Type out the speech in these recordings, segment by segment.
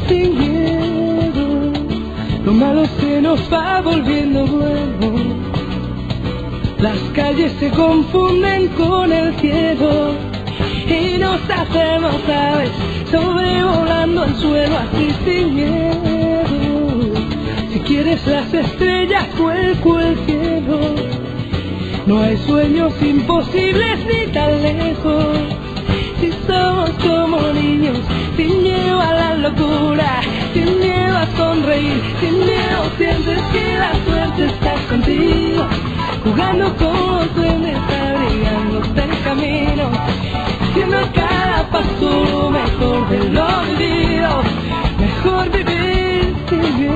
sin miedo. Lo malo se nos va volviendo bueno. Las calles se confunden con el cielo y nos hacemos aves sobrevolando el suelo así sin miedo. Si quieres las estrellas, vuelco el cielo. No hay sueños imposibles ni tan lejos. Si somos como niños, sin miedo a la locura, sin miedo a sonreír, sin miedo sientes que la suerte está contigo, jugando con los duendes, abrigándote el camino, haciendo cada paso lo mejor de lo vivido, mejor vivir sin miedo.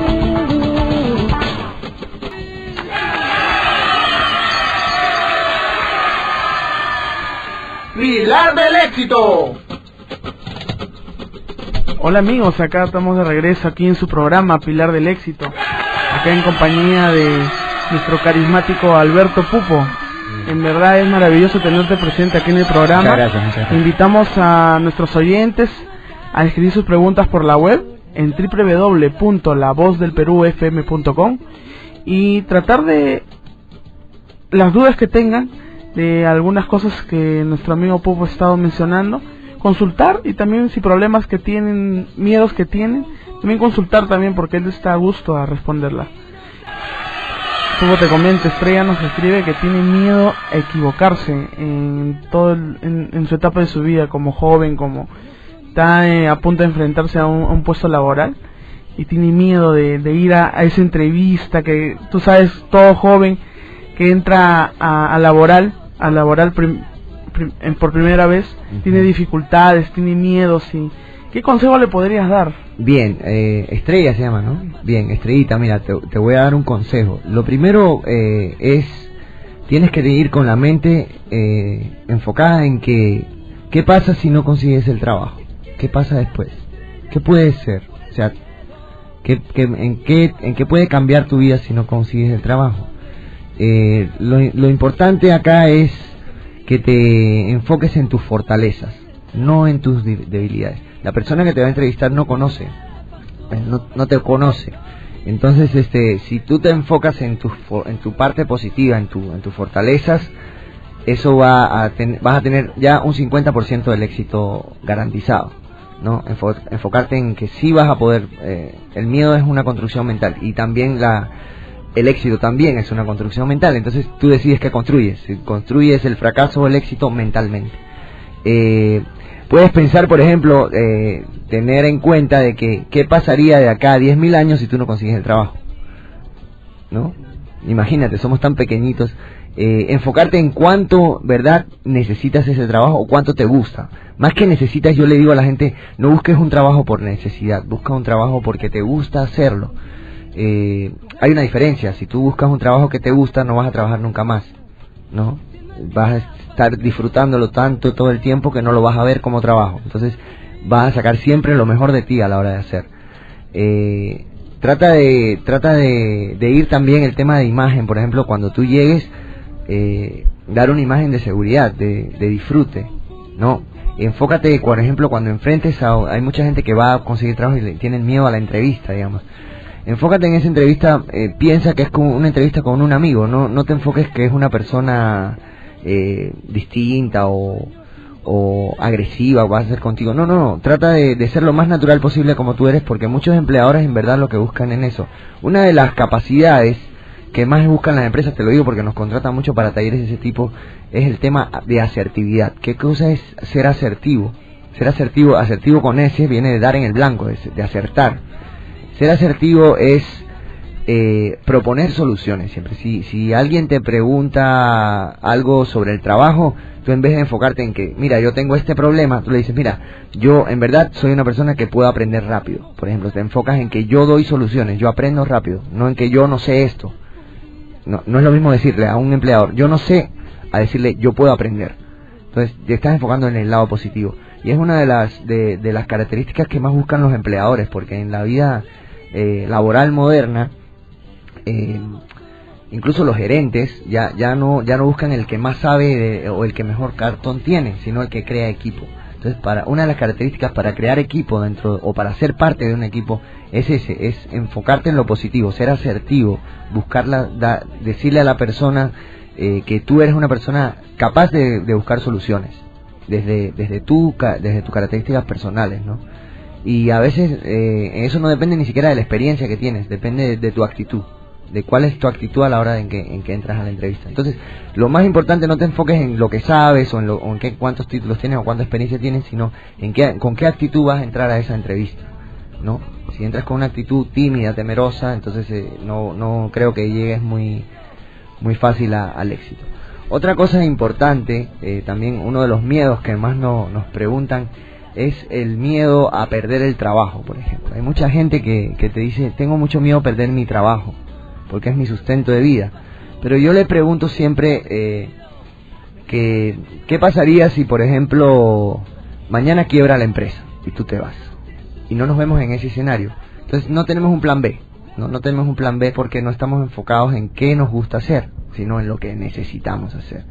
Pilar del Éxito. Hola amigos, acá estamos de regreso aquí en su programa Pilar del Éxito, acá en compañía de nuestro carismático Alberto Pupo. En verdad es maravilloso tenerte presente aquí en el programa. Muchas gracias. Invitamos a nuestros oyentes a escribir sus preguntas por la web en www.lavozdelperufm.com y tratar de las dudas que tengan de algunas cosas que nuestro amigo Pupo ha estado mencionando, consultar, y también si problemas que tienen, miedos que tienen, también consultar también, porque él está a gusto a responderla. Pupo, te comento, Estrella nos escribe que tiene miedo a equivocarse en todo en su etapa de su vida como joven, como está a punto de enfrentarse a un puesto laboral y tiene miedo de ir a esa entrevista, que tú sabes, todo joven que entra a laboral por primera vez, tiene dificultades, tiene miedos. ¿Qué consejo le podrías dar? Bien, Estrella se llama, ¿no? Bien, Estrellita, mira, te voy a dar un consejo. Lo primero tienes que ir con la mente enfocada en que, ¿qué pasa si no consigues el trabajo? ¿Qué pasa después? ¿Qué puede ser? O sea, ¿en qué puede cambiar tu vida si no consigues el trabajo? Lo importante acá es que te enfoques en tus fortalezas, no en tus debilidades. La persona que te va a entrevistar no te conoce. Entonces, si tú te enfocas en tu parte positiva, en tus fortalezas, eso vas a tener ya un 50% del éxito garantizado, ¿no? Enfocarte en que sí vas a poder. El miedo es una construcción mental, y también el éxito también es una construcción mental. Entonces tú decides qué construyes, si construyes el fracaso o el éxito mentalmente. Puedes pensar, por ejemplo, tener en cuenta de que qué pasaría de acá a 10.000 años si tú no consigues el trabajo, ¿no? Imagínate, somos tan pequeñitos. Enfocarte en cuánto, ¿verdad?, necesitas ese trabajo o cuánto te gusta. Más que necesitas, yo le digo a la gente, no busques un trabajo por necesidad, busca un trabajo porque te gusta hacerlo. Hay una diferencia. Si tú buscas un trabajo que te gusta, no vas a trabajar nunca más, ¿no? Vas a estar disfrutándolo tanto todo el tiempo que no lo vas a ver como trabajo. Entonces vas a sacar siempre lo mejor de ti a la hora de hacer. Trata de ir también el tema de imagen. Por ejemplo, cuando tú llegues, dar una imagen de seguridad, de disfrute, ¿no? Enfócate, por ejemplo, cuando enfrentes hay mucha gente que va a conseguir trabajo y le tienen miedo a la entrevista, digamos. Enfócate en esa entrevista, piensa que es como una entrevista con un amigo, no te enfoques que es una persona distinta o agresiva, o va a ser contigo. No, trata de ser lo más natural posible como tú eres, porque muchos empleadores en verdad lo que buscan en eso. Una de las capacidades que más buscan las empresas, te lo digo porque nos contratan mucho para talleres de ese tipo, es el tema de asertividad. ¿Qué cosa es ser asertivo? Ser asertivo con S viene de dar en el blanco, de acertar. Ser asertivo es proponer soluciones siempre. Si alguien te pregunta algo sobre el trabajo, tú en vez de enfocarte en que, mira, yo tengo este problema, tú le dices, mira, yo en verdad soy una persona que puedo aprender rápido. Por ejemplo, te enfocas en que yo doy soluciones, yo aprendo rápido, no en que yo no sé esto. No es lo mismo decirle a un empleador, yo no sé, a decirle, yo puedo aprender. Entonces, te estás enfocando en el lado positivo. Y es una de las características que más buscan los empleadores, porque en la vida laboral moderna, incluso los gerentes ya no buscan el que más sabe o el que mejor cartón tiene, sino el que crea equipo. Entonces, una de las características para crear equipo dentro o para ser parte de un equipo es enfocarte en lo positivo, ser asertivo, decirle a la persona que tú eres una persona capaz de buscar soluciones desde tus características personales, ¿no? Y a veces eso no depende ni siquiera de la experiencia que tienes, depende de tu actitud, de cuál es tu actitud a la hora en que entras a la entrevista. Entonces, lo más importante, no te enfoques en lo que sabes o en cuántos títulos tienes o cuánta experiencia tienes, sino con qué actitud vas a entrar a esa entrevista, ¿no? Si entras con una actitud tímida, temerosa, entonces no creo que llegues muy fácil al éxito. Otra cosa importante, también uno de los miedos que más nos preguntan, es el miedo a perder el trabajo, por ejemplo. Hay mucha gente que te dice, tengo mucho miedo a perder mi trabajo, porque es mi sustento de vida. Pero yo le pregunto siempre ¿qué pasaría si, por ejemplo, mañana quiebra la empresa y tú te vas? Y no nos vemos en ese escenario. Entonces no tenemos un plan B. No tenemos un plan B porque no estamos enfocados en qué nos gusta hacer, sino en lo que necesitamos hacer.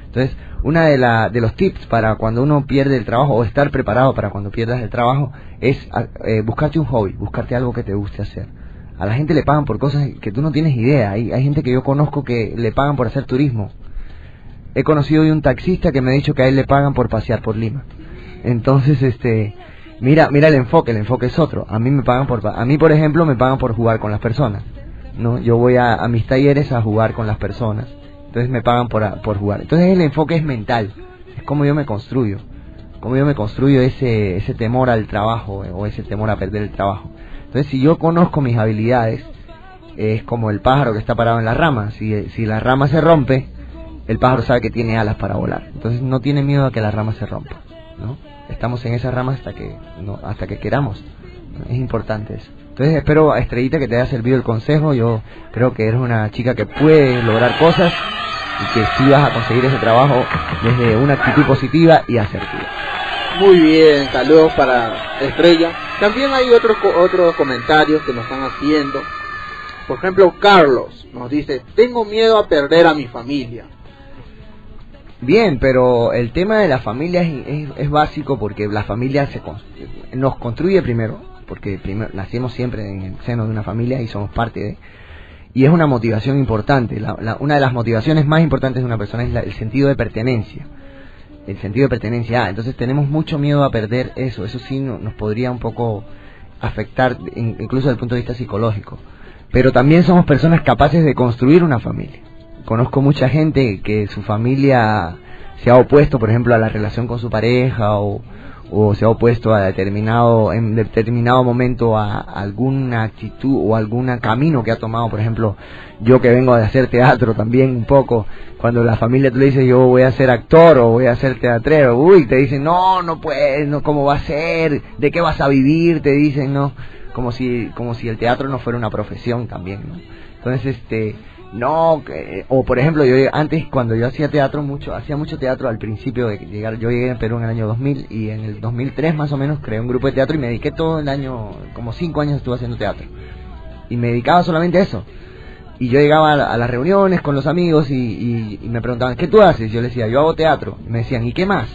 Entonces, una de los tips para cuando uno pierde el trabajo, o estar preparado para cuando pierdas el trabajo, es buscarte un hobby, buscarte algo que te guste hacer. A la gente le pagan por cosas que tú no tienes idea. Hay gente que yo conozco que le pagan por hacer turismo. He conocido de un taxista que me ha dicho que a él le pagan por pasear por Lima. Entonces, mira el enfoque es otro. A mí, por ejemplo, me pagan por jugar con las personas, ¿no? Yo voy a mis talleres a jugar con las personas. Entonces me pagan por jugar. Entonces el enfoque es mental. Es como yo me construyo. Ese temor al trabajo o ese temor a perder el trabajo. Entonces, si yo conozco mis habilidades, es como el pájaro que está parado en la rama. Si la rama se rompe, el pájaro sabe que tiene alas para volar. Entonces no tiene miedo a que la rama se rompa, ¿no? Estamos en esa rama hasta que queramos. Es importante eso. Entonces espero, Estrellita, que te haya servido el consejo. Yo creo que eres una chica que puede lograr cosas y que sí vas a conseguir ese trabajo desde una actitud positiva y asertiva. Muy bien, saludos para Estrella. También hay otros comentarios que nos están haciendo. Por ejemplo, Carlos nos dice, tengo miedo a perder a mi familia. Bien, pero el tema de la familia es básico, porque la familia nos construye primero, porque primero nacemos siempre en el seno de una familia y somos parte de, y es una motivación importante. Una de las motivaciones más importantes de una persona es el sentido de pertenencia. El sentido de pertenencia. Entonces tenemos mucho miedo a perder eso. Eso sí nos podría un poco afectar, incluso desde el punto de vista psicológico. Pero también somos personas capaces de construir una familia. Conozco mucha gente que su familia se ha opuesto, por ejemplo, a la relación con su pareja, o se ha opuesto en determinado momento a alguna actitud o algún camino que ha tomado. Por ejemplo, yo que vengo de hacer teatro también un poco, cuando la familia tú le dices yo voy a ser actor o voy a ser teatrero, te dicen no puedes, no, ¿cómo va a ser? ¿De qué vas a vivir? Te dicen, ¿no? Como si el teatro no fuera una profesión también, ¿no? Entonces, o por ejemplo, yo antes, cuando yo hacía mucho teatro al principio de llegar. Yo llegué en Perú en el año 2000 y en el 2003 más o menos creé un grupo de teatro y me dediqué todo el año, como 5 años estuve haciendo teatro y me dedicaba solamente a eso. Y yo llegaba a las reuniones con los amigos y me preguntaban, ¿qué tú haces? Yo les decía, yo hago teatro. Y me decían, ¿y qué más?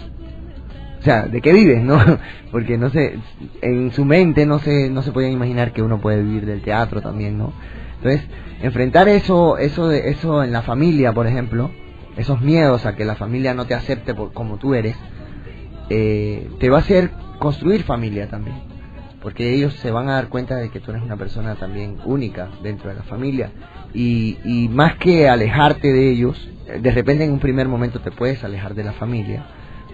O sea, ¿de qué vives, no? Porque no sé, en su mente no se podían imaginar que uno puede vivir del teatro también, ¿no? Entonces, enfrentar eso en la familia, por ejemplo, esos miedos a que la familia no te acepte como tú eres, te va a hacer construir familia también, porque ellos se van a dar cuenta de que tú eres una persona también única dentro de la familia, y más que alejarte de ellos, de repente en un primer momento te puedes alejar de la familia,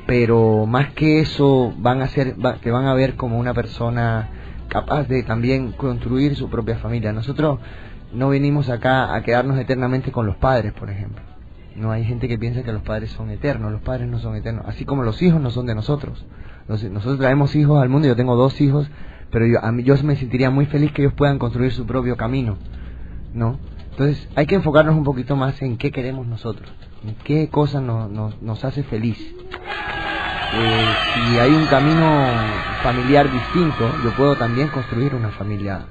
pero más que eso te van a ver como una persona capaz de también construir su propia familia. Nosotros no venimos acá a quedarnos eternamente con los padres, por ejemplo. No, hay gente que piensa que los padres son eternos. Los padres no son eternos, así como los hijos no son de nosotros. Nosotros traemos hijos al mundo. Yo tengo 2 hijos, pero yo me sentiría muy feliz que ellos puedan construir su propio camino, ¿no? Entonces hay que enfocarnos un poquito más en qué queremos nosotros, en qué cosa nos hace feliz. Si hay un camino familiar distinto, yo puedo también construir una familia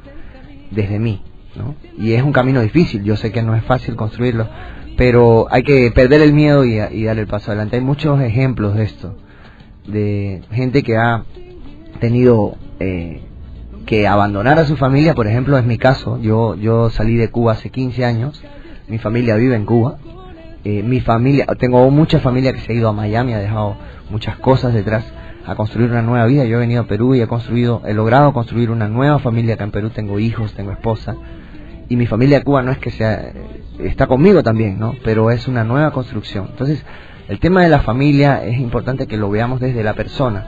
desde mí, ¿no? Y es un camino difícil, yo sé que no es fácil construirlo, pero hay que perder el miedo y dar el paso adelante. Hay muchos ejemplos de esto, de gente que ha tenido que abandonar a su familia. Por ejemplo, es mi caso. Yo salí de Cuba hace 15 años, mi familia vive en Cuba. Mi familia, tengo mucha familia que se ha ido a Miami, ha dejado muchas cosas detrás a construir una nueva vida. Yo he venido a Perú y he logrado construir una nueva familia acá en Perú. Tengo hijos, tengo esposa, y mi familia de Cuba no es que está conmigo también, ¿no? Pero es una nueva construcción. Entonces, el tema de la familia es importante que lo veamos desde la persona.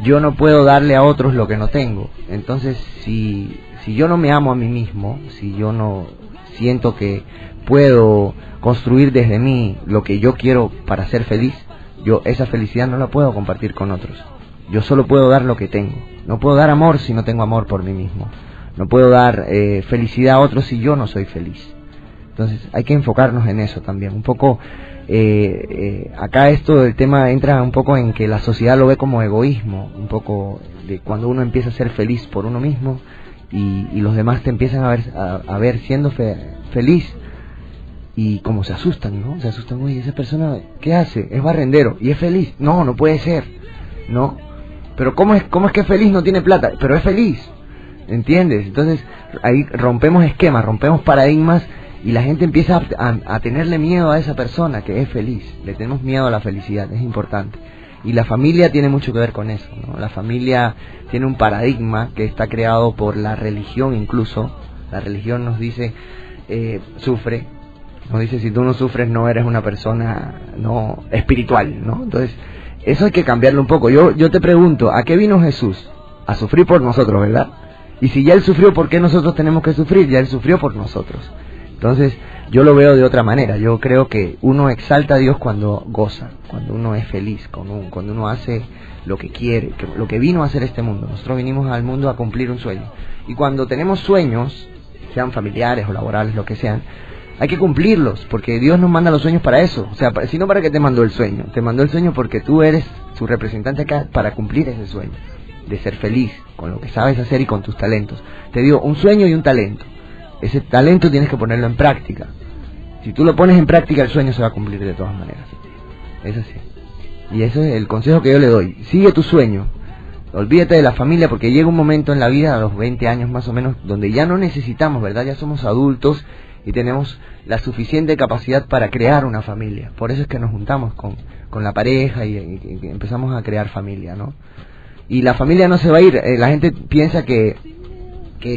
Yo no puedo darle a otros lo que no tengo. Entonces, si yo no me amo a mí mismo, si yo no siento que puedo construir desde mí lo que yo quiero para ser feliz, yo esa felicidad no la puedo compartir con otros. Yo solo puedo dar lo que tengo. No puedo dar amor si no tengo amor por mí mismo. No puedo dar felicidad a otros si yo no soy feliz. Entonces hay que enfocarnos en eso también. Un poco, acá esto del tema entra un poco en que la sociedad lo ve como egoísmo. Un poco de cuando uno empieza a ser feliz por uno mismo y los demás te empiezan a ver siendo feliz. Y como se asustan, ¿no? Se asustan, oye, esa persona, ¿qué hace? Es barrendero y es feliz. No, no puede ser, ¿no? Pero ¿cómo es que es feliz? No tiene plata, pero es feliz, ¿entiendes? Entonces ahí rompemos esquemas, rompemos paradigmas y la gente empieza a tenerle miedo a esa persona que es feliz. Le tenemos miedo a la felicidad, es importante. Y la familia tiene mucho que ver con eso, ¿no? La familia tiene un paradigma que está creado por la religión incluso. La religión nos dice, sufre. Nos dice, si tú no sufres no eres una persona no espiritual, ¿no? Entonces, eso hay que cambiarlo un poco. Yo te pregunto, ¿a qué vino Jesús? A sufrir por nosotros, ¿verdad? Y si ya Él sufrió, ¿por qué nosotros tenemos que sufrir? Ya Él sufrió por nosotros. Entonces, yo lo veo de otra manera. Yo creo que uno exalta a Dios cuando goza, cuando uno es feliz, cuando uno hace lo que quiere, lo que vino a hacer este mundo. Nosotros vinimos al mundo a cumplir un sueño. Y cuando tenemos sueños, sean familiares o laborales, lo que sean, hay que cumplirlos, porque Dios nos manda los sueños para eso. O sea, si no, ¿para qué te mandó el sueño? Te mandó el sueño porque tú eres su representante acá para cumplir ese sueño, de ser feliz con lo que sabes hacer y con tus talentos. Te dio un sueño y un talento. Ese talento tienes que ponerlo en práctica. Si tú lo pones en práctica, el sueño se va a cumplir de todas maneras. Es así. Y ese es el consejo que yo le doy. Sigue tu sueño. Olvídate de la familia, porque llega un momento en la vida, a los 20 años más o menos, donde ya no necesitamos, ¿verdad? Ya somos adultos y tenemos la suficiente capacidad para crear una familia. Por eso es que nos juntamos con la pareja y empezamos a crear familia, ¿no? Y la familia no se va a ir. La gente piensa que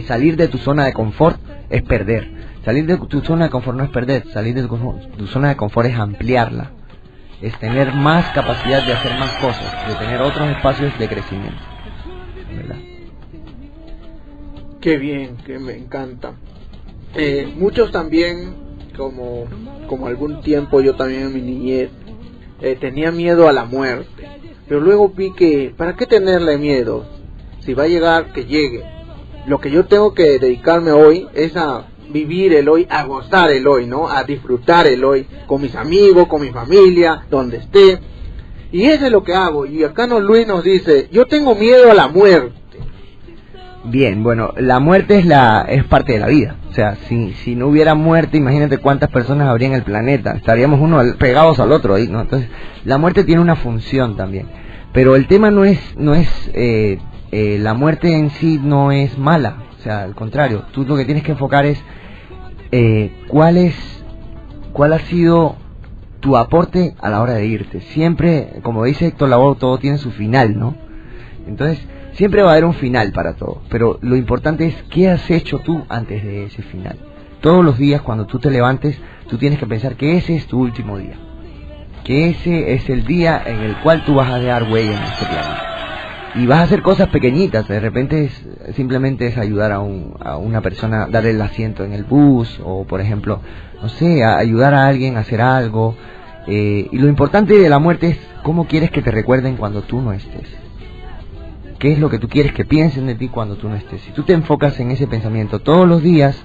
salir de tu zona de confort es perder. Salir de tu zona de confort no es perder. Salir de tu zona de confort es ampliarla. Es tener más capacidad de hacer más cosas, de tener otros espacios de crecimiento, ¿verdad? Qué bien, que me encanta. Muchos también, como algún tiempo yo también en mi niñez, tenía miedo a la muerte. Pero luego vi que, ¿para qué tenerle miedo? Si va a llegar, que llegue. Lo que yo tengo que dedicarme hoy es a vivir el hoy, a gozar el hoy, ¿no? A disfrutar el hoy, con mis amigos, con mi familia, donde esté. Y eso es lo que hago. Y acá Luis nos dice, yo tengo miedo a la muerte. Bien, bueno, la muerte es parte de la vida. O sea, si no hubiera muerte, imagínate cuántas personas habría en el planeta. Estaríamos uno pegados al otro ahí, ¿no? Entonces, la muerte tiene una función también. Pero el tema no es la muerte en sí no es mala. O sea, al contrario, tú lo que tienes que enfocar es cuál ha sido tu aporte a la hora de irte. Siempre, como dice Héctor Lavoe, todo tiene su final, ¿no? Entonces, siempre va a haber un final para todo, pero lo importante es qué has hecho tú antes de ese final. Todos los días cuando tú te levantes, tú tienes que pensar que ese es tu último día, que ese es el día en el cual tú vas a dejar huella en este planeta. Y vas a hacer cosas pequeñitas, de repente simplemente es ayudar a una persona, darle el asiento en el bus, o por ejemplo, no sé, ayudar a alguien a hacer algo. Y lo importante de la muerte es cómo quieres que te recuerden cuando tú no estés. ¿Qué es lo que tú quieres que piensen de ti cuando tú no estés? Si tú te enfocas en ese pensamiento todos los días,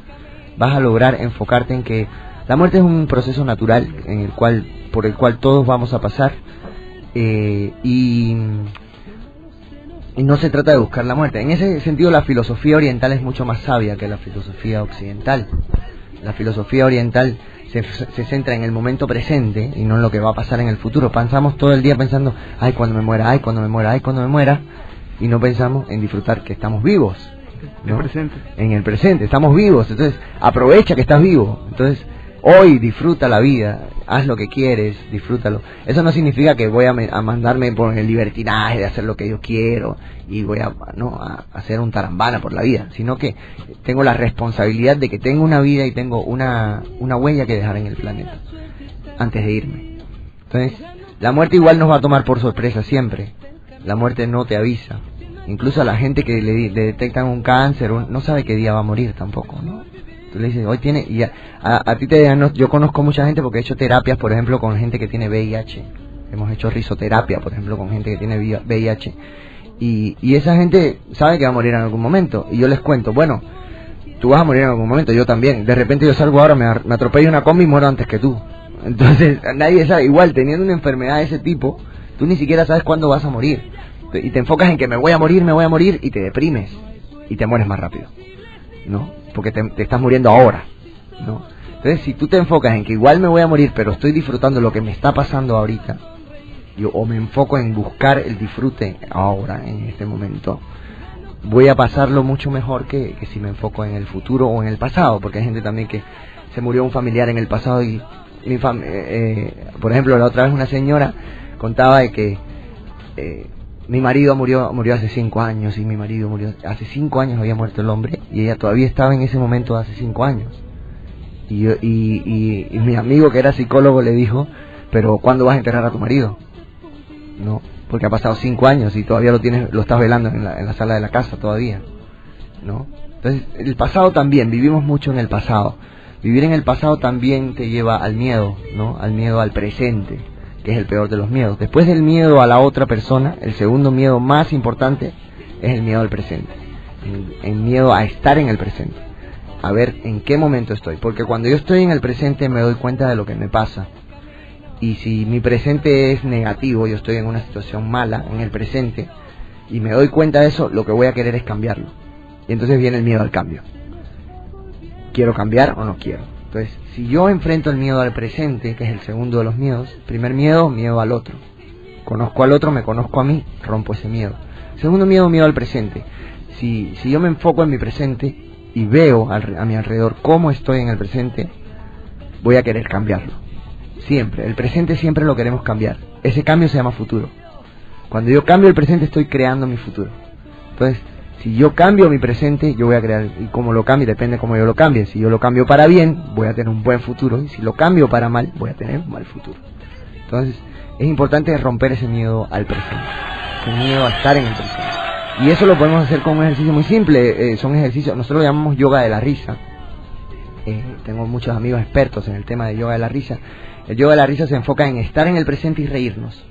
vas a lograr enfocarte en que la muerte es un proceso natural por el cual todos vamos a pasar. Y no se trata de buscar la muerte. En ese sentido, la filosofía oriental es mucho más sabia que la filosofía occidental. La filosofía oriental se centra en el momento presente y no en lo que va a pasar en el futuro. Pensamos todo el día pensando, ay, cuando me muera, ay, cuando me muera, ay, cuando me muera, y no pensamos en disfrutar que estamos vivos, ¿no? En el presente, estamos vivos. Entonces, aprovecha que estás vivo. Entonces, hoy disfruta la vida, haz lo que quieres, disfrútalo. Eso no significa que voy a mandarme por el libertinaje de hacer lo que yo quiero y voy a hacer un tarambana por la vida, sino que tengo la responsabilidad de que tengo una vida y tengo una huella que dejar en el planeta antes de irme. Entonces, la muerte igual nos va a tomar por sorpresa siempre. La muerte no te avisa. Incluso a la gente que le detectan un cáncer no sabe qué día va a morir tampoco, ¿no? Tú le dices, hoy tiene, y a ti te dan, yo conozco mucha gente porque he hecho terapias, por ejemplo, con gente que tiene VIH. Hemos hecho risoterapia, por ejemplo, con gente que tiene VIH. Y esa gente sabe que va a morir en algún momento. Y yo les cuento, bueno, tú vas a morir en algún momento, yo también. De repente yo salgo ahora, me atropello una combi y muero antes que tú. Entonces, nadie sabe. Igual, teniendo una enfermedad de ese tipo, tú ni siquiera sabes cuándo vas a morir. Y te enfocas en que me voy a morir, y te deprimes. Y te mueres más rápido, ¿no? Porque te estás muriendo ahora, ¿no? Entonces, si tú te enfocas en que igual me voy a morir, pero estoy disfrutando lo que me está pasando ahorita, o me enfoco en buscar el disfrute ahora, en este momento, voy a pasarlo mucho mejor que si me enfoco en el futuro o en el pasado, porque hay gente también que se murió un familiar en el pasado y por ejemplo, la otra vez una señora contaba de que mi marido murió hace 5 años y mi marido murió hace 5 años, había muerto el hombre y ella todavía estaba en ese momento hace 5 años y mi amigo que era psicólogo le dijo, pero ¿cuándo vas a enterrar a tu marido? No, porque ha pasado 5 años y todavía lo estás velando en la sala de la casa todavía, ¿no? Entonces, el pasado también, vivimos mucho en el pasado. Vivir en el pasado también te lleva al miedo, ¿no? Al miedo al presente, que es el peor de los miedos. Después del miedo a la otra persona, el segundo miedo más importante es el miedo al presente. El miedo a estar en el presente, a ver en qué momento estoy. Porque cuando yo estoy en el presente me doy cuenta de lo que me pasa. Y si mi presente es negativo, yo estoy en una situación mala en el presente, y me doy cuenta de eso, lo que voy a querer es cambiarlo. Y entonces viene el miedo al cambio. ¿Quiero cambiar o no quiero? Entonces, si yo enfrento el miedo al presente, que es el segundo de los miedos, primer miedo, miedo al otro. Conozco al otro, me conozco a mí, rompo ese miedo. Segundo miedo, miedo al presente. Si yo me enfoco en mi presente y veo a mi alrededor cómo estoy en el presente, voy a querer cambiarlo. Siempre, el presente siempre lo queremos cambiar. Ese cambio se llama futuro. Cuando yo cambio el presente estoy creando mi futuro. Entonces, si yo cambio mi presente, yo voy a crear, y como lo cambie, depende cómo yo lo cambie. Si yo lo cambio para bien, voy a tener un buen futuro, y si lo cambio para mal, voy a tener un mal futuro. Entonces, es importante romper ese miedo al presente, ese miedo a estar en el presente. Y eso lo podemos hacer con un ejercicio muy simple, son ejercicios, nosotros lo llamamos yoga de la risa. Tengo muchos amigos expertos en el tema de yoga de la risa. El yoga de la risa se enfoca en estar en el presente y reírnos,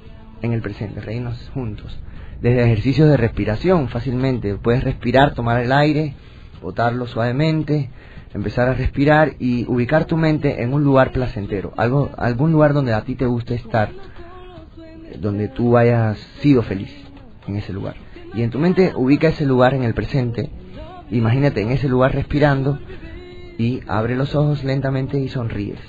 en el presente, reírnos juntos. Desde ejercicios de respiración, fácilmente, puedes respirar, tomar el aire, botarlo suavemente, empezar a respirar y ubicar tu mente en un lugar placentero, algún lugar donde a ti te guste estar, donde tú hayas sido feliz en ese lugar. Y en tu mente ubica ese lugar en el presente, imagínate en ese lugar respirando y abre los ojos lentamente y sonríes.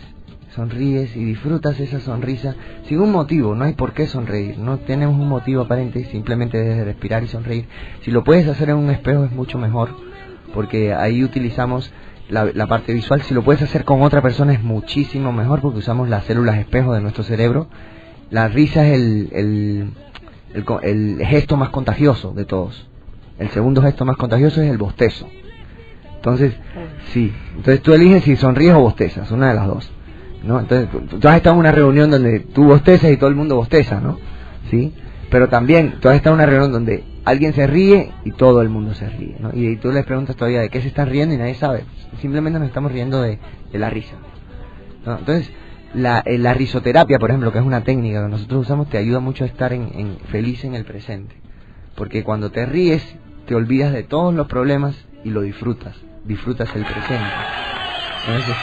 Sonríes y disfrutas esa sonrisa sin un motivo, no hay por qué sonreír, no tenemos un motivo aparente, simplemente desde respirar y sonreír. Si lo puedes hacer en un espejo es mucho mejor, porque ahí utilizamos la parte visual. Si lo puedes hacer con otra persona es muchísimo mejor, porque usamos las células espejo de nuestro cerebro. La risa es el gesto más contagioso de todos. El segundo gesto más contagioso es el bostezo. Entonces, sí, entonces tú eliges si sonríes o bostezas, una de las dos, ¿no? Entonces, tú has estado en una reunión donde tú bostezas y todo el mundo bosteza, ¿no? ¿Sí? Pero también tú has estado en una reunión donde alguien se ríe y todo el mundo se ríe, ¿no? Y tú les preguntas todavía de qué se están riendo y nadie sabe. Simplemente nos estamos riendo de la risa, ¿no? Entonces, la risoterapia, por ejemplo, que es una técnica que nosotros usamos, te ayuda mucho a estar feliz en el presente. Porque cuando te ríes, te olvidas de todos los problemas y lo disfrutas el presente. Entonces,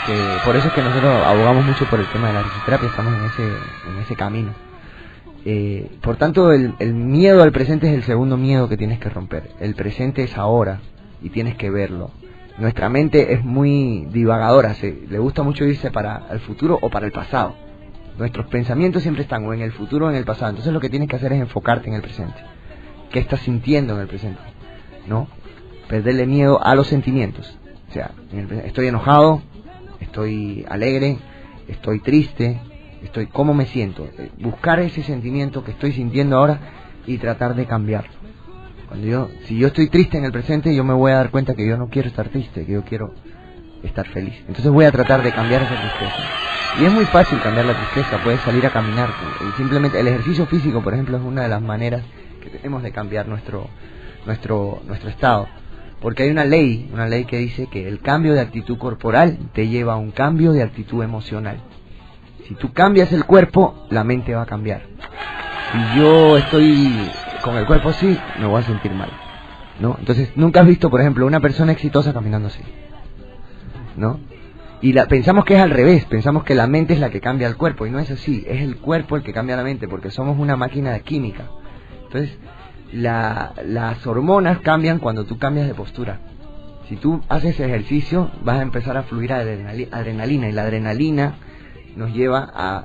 por eso es que nosotros abogamos mucho por el tema de la risoterapia, estamos en ese camino. Por tanto, el miedo al presente es el segundo miedo que tienes que romper. El presente es ahora y tienes que verlo. Nuestra mente es muy divagadora, le gusta mucho irse para el futuro o para el pasado. Nuestros pensamientos siempre están o en el futuro o en el pasado. Entonces lo que tienes que hacer es enfocarte en el presente. ¿Qué estás sintiendo en el presente? ¿No? Perderle miedo a los sentimientos. O sea, estoy enojado, estoy alegre, estoy triste, ¿cómo me siento? Buscar ese sentimiento que estoy sintiendo ahora y tratar de cambiarlo. Si yo estoy triste en el presente, yo me voy a dar cuenta que yo no quiero estar triste, que yo quiero estar feliz. Entonces voy a tratar de cambiar esa tristeza. Y es muy fácil cambiar la tristeza, puedes salir a caminar. Simplemente el ejercicio físico, por ejemplo, es una de las maneras que tenemos de cambiar nuestro estado. Porque hay una ley que dice que el cambio de actitud corporal te lleva a un cambio de actitud emocional. Si tú cambias el cuerpo, la mente va a cambiar. Si yo estoy con el cuerpo así, me voy a sentir mal, ¿no? Entonces, nunca has visto, por ejemplo, una persona exitosa caminando así, ¿no? Y pensamos que es al revés, pensamos que la mente es la que cambia el cuerpo, y no es así, es el cuerpo el que cambia la mente, porque somos una máquina de química. Entonces, las hormonas cambian cuando tú cambias de postura. Si tú haces ejercicio, vas a empezar a fluir adrenalina, y la adrenalina nos lleva a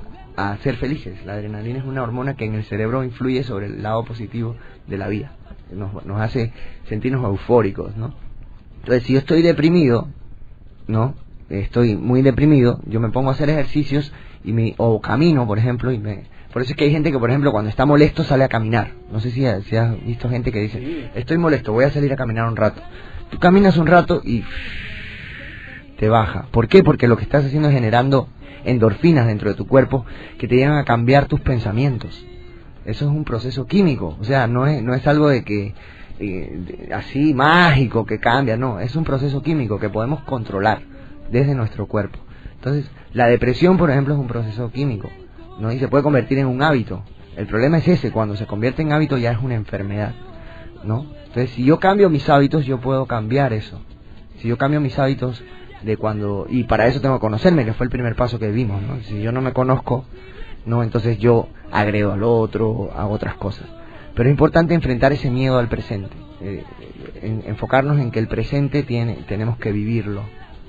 ser felices. La adrenalina es una hormona que en el cerebro influye sobre el lado positivo de la vida, nos hace sentirnos eufóricos, ¿no? Entonces, si yo estoy deprimido, ¿no? Estoy muy deprimido, yo me pongo a hacer ejercicios o camino, por ejemplo, por eso es que hay gente que, por ejemplo, cuando está molesto sale a caminar. No sé si has visto gente que dice, estoy molesto, voy a salir a caminar un rato. Tú caminas un rato y te baja. ¿Por qué? Porque lo que estás haciendo es generando endorfinas dentro de tu cuerpo que te llevan a cambiar tus pensamientos. Eso es un proceso químico, o sea, no es algo de que así mágico que cambia, no, es un proceso químico que podemos controlar desde nuestro cuerpo. Entonces, la depresión, por ejemplo, es un proceso químico, ¿no? Y se puede convertir en un hábito. El problema es ese, cuando se convierte en hábito ya es una enfermedad, ¿no? Entonces, si yo cambio mis hábitos, yo puedo cambiar eso. Si yo cambio mis hábitos y para eso tengo que conocerme, que fue el primer paso que vimos, ¿no? Si yo no me conozco, ¿no? Entonces yo agredo al otro, hago otras cosas. Pero es importante enfrentar ese miedo al presente, enfocarnos en que el presente tenemos que vivirlo.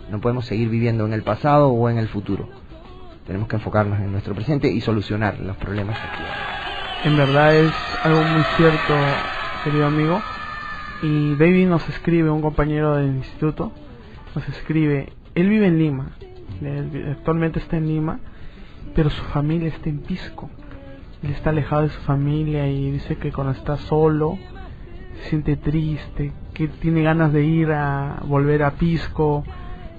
No podemos seguir viviendo en el pasado o en el futuro. Tenemos que enfocarnos en nuestro presente y solucionar los problemas que En verdad es algo muy cierto, querido amigo. Y David nos escribe, un compañero del instituto, nos escribe, él vive en Lima, actualmente está en Lima, pero su familia está en Pisco. Él está alejado de su familia y dice que cuando está solo se siente triste, que tiene ganas de volver a Pisco,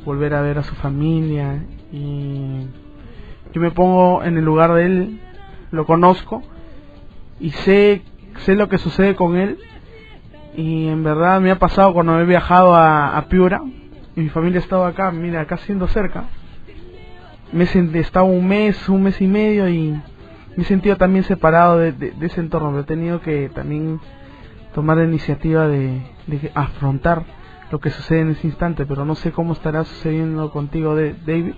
volver a ver a su familia. Y yo me pongo en el lugar de él, lo conozco y sé lo que sucede con él. Y en verdad me ha pasado cuando he viajado a Piura y mi familia estaba acá, mira, acá siendo cerca. Me he estado un mes y medio y me he sentido también separado de ese entorno. Pero he tenido que también tomar la iniciativa de afrontar lo que sucede en ese instante. Pero no sé cómo estará sucediendo contigo, David,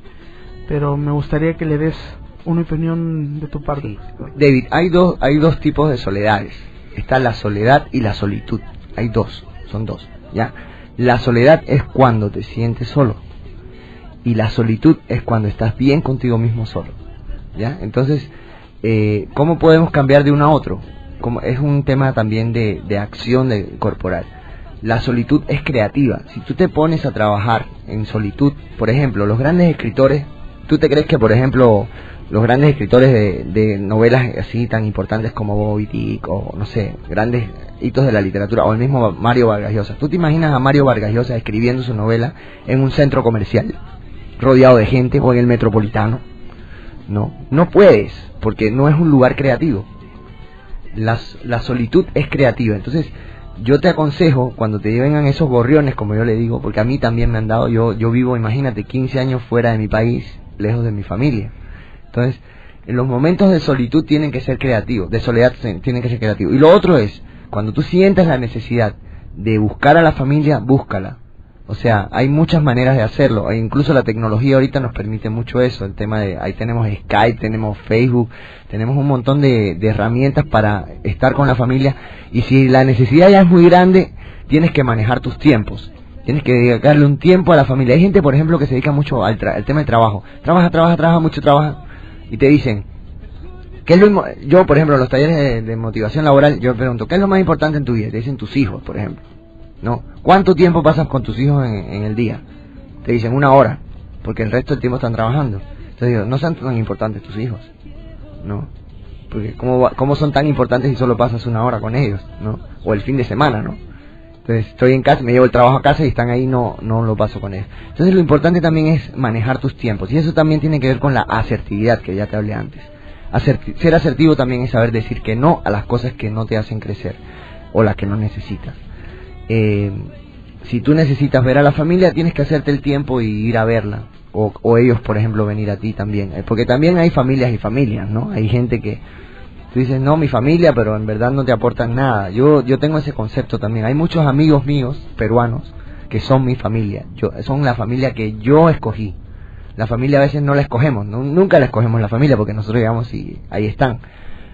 pero me gustaría que le des una opinión de tu parte. Sí. David, hay dos tipos de soledades. Está la soledad y la solitud. Son dos, ¿ya? La soledad es cuando te sientes solo y la solitud es cuando estás bien contigo mismo solo, ¿ya? Entonces, ¿cómo podemos cambiar de uno a otro? Es un tema también de acción corporal. La solitud es creativa. Si tú te pones a trabajar en solitud, por ejemplo, los grandes escritores, ¿tú te crees que, por ejemplo, los grandes escritores de novelas así tan importantes como Moby Dick o no sé, grandes hitos de la literatura, o el mismo Mario Vargas Llosa, ¿tú te imaginas a Mario Vargas Llosa escribiendo su novela en un centro comercial rodeado de gente o en el Metropolitano? No puedes, porque no es un lugar creativo. La solitud es creativa. Entonces yo te aconsejo, cuando te vengan esos gorriones, como yo le digo, porque a mí también me han dado, yo vivo, imagínate, 15 años fuera de mi país, lejos de mi familia. Entonces, en los momentos de solitud tienen que ser creativos, de soledad tienen que ser creativos. Y lo otro es, cuando tú sientas la necesidad de buscar a la familia, búscala. O sea, hay muchas maneras de hacerlo, e incluso la tecnología ahorita nos permite mucho eso, el tema de, ahí tenemos Skype, tenemos Facebook, tenemos un montón de herramientas para estar con la familia, y si la necesidad ya es muy grande, tienes que manejar tus tiempos. Tienes que dedicarle un tiempo a la familia. Hay gente, por ejemplo, que se dedica mucho al tema del trabajo. Trabaja, mucho trabaja. Y te dicen, ¿qué es yo, por ejemplo, en los talleres de motivación laboral, yo pregunto, ¿qué es lo más importante en tu vida? Te dicen tus hijos, por ejemplo. ¿No? ¿Cuánto tiempo pasas con tus hijos en el día? Te dicen 1 hora, porque el resto del tiempo están trabajando. Entonces digo, no son tan importantes tus hijos, ¿no? Porque ¿cómo son tan importantes si solo pasas 1 hora con ellos, ¿no? O el fin de semana, ¿no? Entonces estoy en casa, me llevo el trabajo a casa y están ahí, no lo paso con ellos. Entonces lo importante también es manejar tus tiempos, y eso también tiene que ver con la asertividad que ya te hablé antes. Ser asertivo también es saber decir que no a las cosas que no te hacen crecer o las que no necesitas. Si tú necesitas ver a la familia, tienes que hacerte el tiempo y ir a verla, o ellos, por ejemplo, venir a ti también, porque también hay familias y familias, ¿no? Hay gente que tú dices, no, mi familia, pero en verdad no te aportan nada. Yo tengo ese concepto también. Hay muchos amigos míos, peruanos, que son mi familia. Son la familia que yo escogí. La familia a veces no la escogemos, nunca la escogemos la familia, porque nosotros llegamos y ahí están.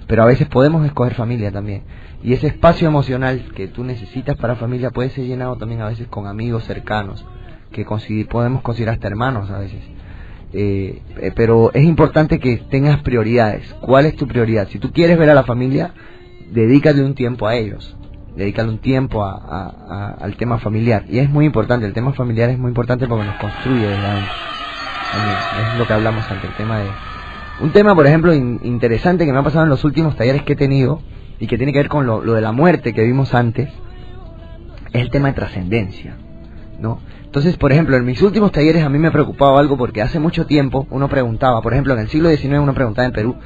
Pero a veces podemos escoger familia también. Y ese espacio emocional que tú necesitas para familia puede ser llenado también a veces con amigos cercanos, que podemos considerar hasta hermanos a veces. Pero es importante que tengas prioridades. ¿Cuál es tu prioridad? Si tú quieres ver a la familia, dedícale un tiempo a ellos, dedícale un tiempo al tema familiar. Y es muy importante, el tema familiar es muy importante porque nos construye desde adentro. Es lo que hablamos antes, el tema de... Un tema, por ejemplo, interesante que me ha pasado en los últimos talleres que he tenido, y que tiene que ver con lo de la muerte que vimos antes, es el tema de trascendencia, ¿no? Entonces, por ejemplo, en mis últimos talleres a mí me preocupaba algo, porque hace mucho tiempo uno preguntaba, por ejemplo, en el siglo XIX uno preguntaba en Perú,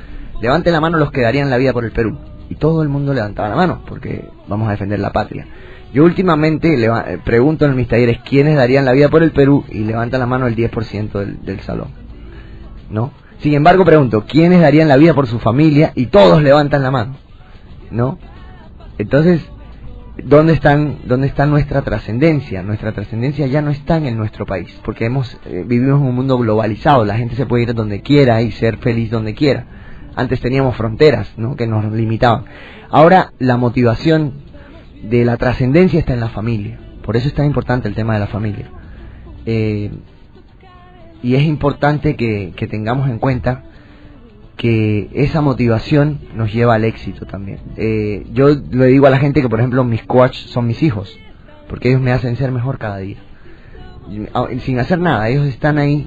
levante la mano los que darían la vida por el Perú, y todo el mundo levantaba la mano, porque vamos a defender la patria. Yo últimamente pregunto en mis talleres quiénes darían la vida por el Perú, y levanta la mano el 10% del salón, ¿no? Sin embargo, pregunto, ¿quiénes darían la vida por su familia? Y todos levantan la mano, ¿no? Entonces, ¿dónde está nuestra trascendencia? Nuestra trascendencia ya no está en nuestro país, porque vivimos en un mundo globalizado. La gente se puede ir donde quiera y ser feliz donde quiera. Antes teníamos fronteras, ¿no?, que nos limitaban. Ahora la motivación de la trascendencia está en la familia. Por eso es tan importante el tema de la familia. Y es importante que tengamos en cuenta que esa motivación nos lleva al éxito también. Yo le digo a la gente que, por ejemplo, mis coaches son mis hijos, porque ellos me hacen ser mejor cada día, sin hacer nada. Ellos están ahí,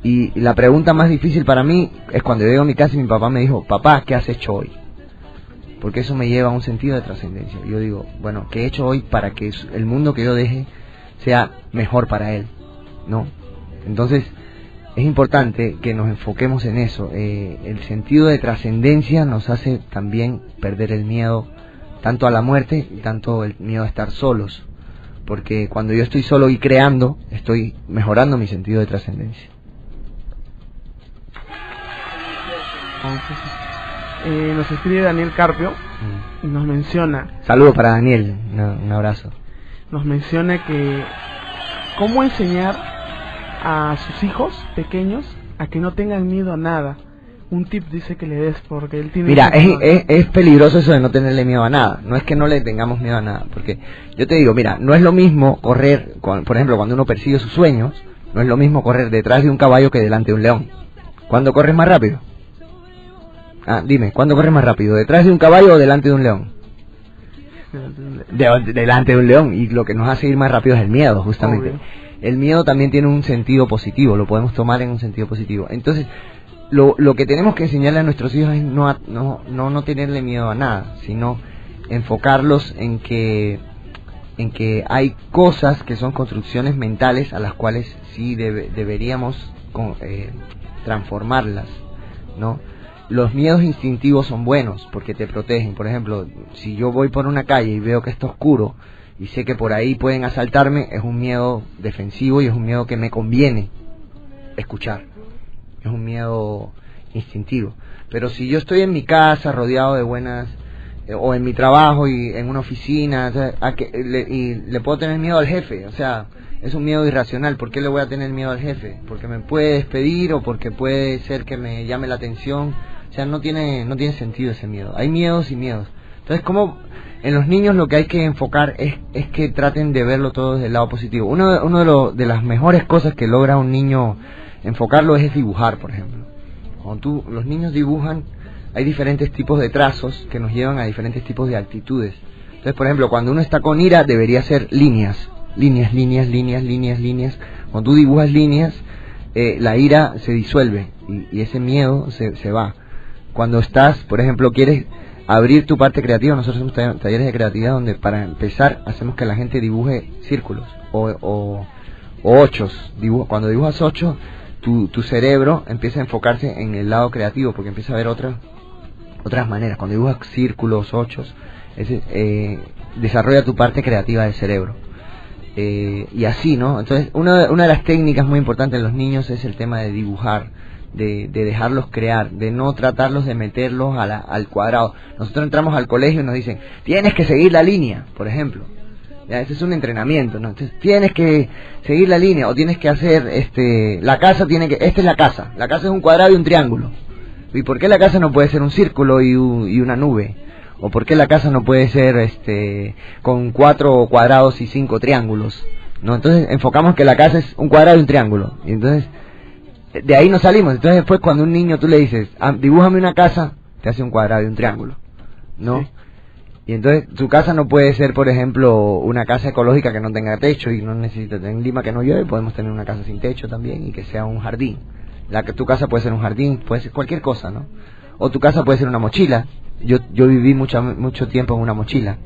y la pregunta más difícil para mí es cuando llego a mi casa y mi papá me dijo, papá, ¿qué has hecho hoy? Porque eso me lleva a un sentido de trascendencia. Yo digo, bueno, ¿qué he hecho hoy para que el mundo que yo deje sea mejor para él, ¿no? Entonces es importante que nos enfoquemos en eso. El sentido de trascendencia nos hace también perder el miedo tanto a la muerte y tanto el miedo a estar solos, porque cuando yo estoy solo y creando, estoy mejorando mi sentido de trascendencia. Nos escribe Daniel Carpio y nos menciona... Saludos para Daniel, un abrazo. Nos menciona que cómo enseñar a sus hijos pequeños a que no tengan miedo a nada. Un tip dice que le des, porque él tiene... Mira, es peligroso eso de no tenerle miedo a nada. No es que no le tengamos miedo a nada, porque yo te digo, mira, no es lo mismo correr, por ejemplo, cuando uno persigue sus sueños, no es lo mismo correr detrás de un caballo que delante de un león. ¿Cuándo corres más rápido? Dime, ¿cuándo corres más rápido? ¿Detrás de un caballo o delante de un león? Delante de un león. Y lo que nos hace ir más rápido es el miedo, justamente. Obvio. El miedo también tiene un sentido positivo, lo podemos tomar en un sentido positivo. Entonces, lo que tenemos que enseñarle a nuestros hijos es no tenerle miedo a nada, sino enfocarlos en que hay cosas que son construcciones mentales a las cuales sí deberíamos transformarlas, ¿no? Los miedos instintivos son buenos porque te protegen. Por ejemplo, si yo voy por una calle y veo que está oscuro y sé que por ahí pueden asaltarme, es un miedo defensivo y es un miedo que me conviene escuchar. Es un miedo instintivo. Pero si yo estoy en mi casa rodeado de buenas, o en mi trabajo y en una oficina, y le puedo tener miedo al jefe, o sea, es un miedo irracional. ¿Por qué le voy a tener miedo al jefe? Porque me puede despedir o porque puede ser que me llame la atención. O sea, no tiene sentido ese miedo. Hay miedos y miedos, Entonces, como en los niños lo que hay que enfocar es que traten de verlo todo desde el lado positivo. De las mejores cosas que logra un niño enfocarlo es dibujar, por ejemplo. Cuando los niños dibujan, hay diferentes tipos de trazos que nos llevan a diferentes tipos de actitudes. Entonces, por ejemplo, cuando uno está con ira, debería ser líneas. Cuando tú dibujas líneas, la ira se disuelve y ese miedo se va. Cuando estás, por ejemplo, quieres abrir tu parte creativa, nosotros hacemos talleres de creatividad donde para empezar hacemos que la gente dibuje círculos o ochos. Cuando dibujas 8, tu cerebro empieza a enfocarse en el lado creativo porque empieza a ver otras maneras. Cuando dibujas círculos, 8, desarrolla tu parte creativa del cerebro. Y así, ¿no? Entonces, una de las técnicas muy importantes en los niños es el tema de dibujar, de dejarlos crear, de no tratarlos de meterlos al cuadrado. Nosotros entramos al colegio y nos dicen, tienes que seguir la línea, por ejemplo. Ya, ese es un entrenamiento, ¿no? Entonces, tienes que seguir la línea, o tienes que hacer, la casa esta es la casa es un cuadrado y un triángulo. ¿Y por qué la casa no puede ser un círculo y una nube? ¿O por qué la casa no puede ser con 4 cuadrados y 5 triángulos? ¿No? Entonces enfocamos que la casa es un cuadrado y un triángulo. Y entonces de ahí nos salimos. Entonces después cuando un niño tú le dices, dibújame una casa, te hace un cuadrado y un triángulo, ¿no? Sí. Y entonces tu casa no puede ser, por ejemplo, una casa ecológica que no tenga techo y no necesita tener. En Lima que no llueve, podemos tener una casa sin techo también y que sea un jardín. Tu casa puede ser un jardín, puede ser cualquier cosa, ¿no? O tu casa puede ser una mochila. Yo viví mucho tiempo en una mochila,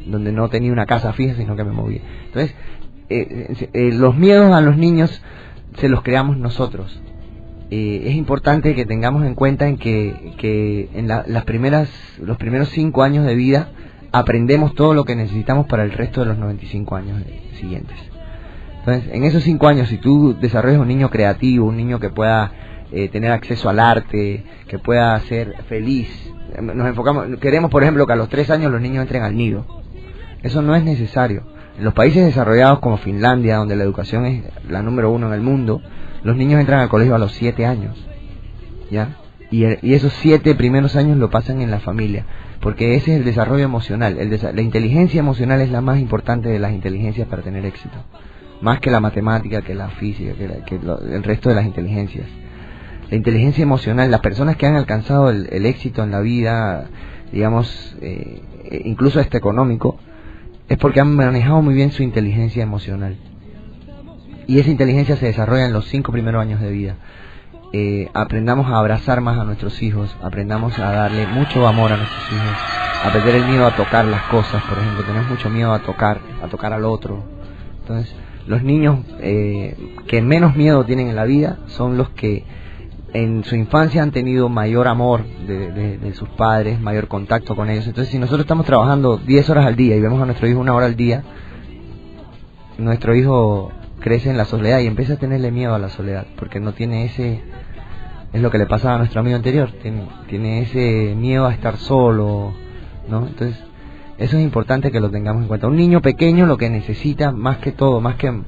donde no tenía una casa fija, sino que me movía. Entonces, los miedos a los niños se los creamos nosotros. Es importante que tengamos en cuenta en que en los primeros 5 años de vida aprendemos todo lo que necesitamos para el resto de los 95 años siguientes. Entonces, en esos 5 años, si tú desarrollas un niño creativo, un niño que pueda tener acceso al arte, que pueda ser feliz, queremos, por ejemplo, que a los 3 años los niños entren al nido. Eso no es necesario. En los países desarrollados como Finlandia, donde la educación es la número 1 en el mundo, los niños entran al colegio a los 7 años, ¿ya? Y esos 7 primeros años lo pasan en la familia, porque ese es el desarrollo emocional. La inteligencia emocional es la más importante de las inteligencias para tener éxito, más que la matemática, que la física, el resto de las inteligencias. La inteligencia emocional, las personas que han alcanzado el éxito en la vida, digamos, incluso económico, es porque han manejado muy bien su inteligencia emocional. Y esa inteligencia se desarrolla en los 5 primeros años de vida. Aprendamos a abrazar más a nuestros hijos, aprendamos a darle mucho amor a nuestros hijos, a perder el miedo a tocar las cosas, por ejemplo. Tenemos mucho miedo a tocar al otro. Entonces, los niños que menos miedo tienen en la vida son los que en su infancia han tenido mayor amor de sus padres, mayor contacto con ellos. Entonces, si nosotros estamos trabajando 10 horas al día y vemos a nuestro hijo 1 hora al día, nuestro hijo crece en la soledad y empieza a tenerle miedo a la soledad, porque no tiene es lo que le pasaba a nuestro amigo anterior, tiene ese miedo a estar solo, ¿no? Entonces, eso es importante que lo tengamos en cuenta. Un niño pequeño lo que necesita, más que todo, más que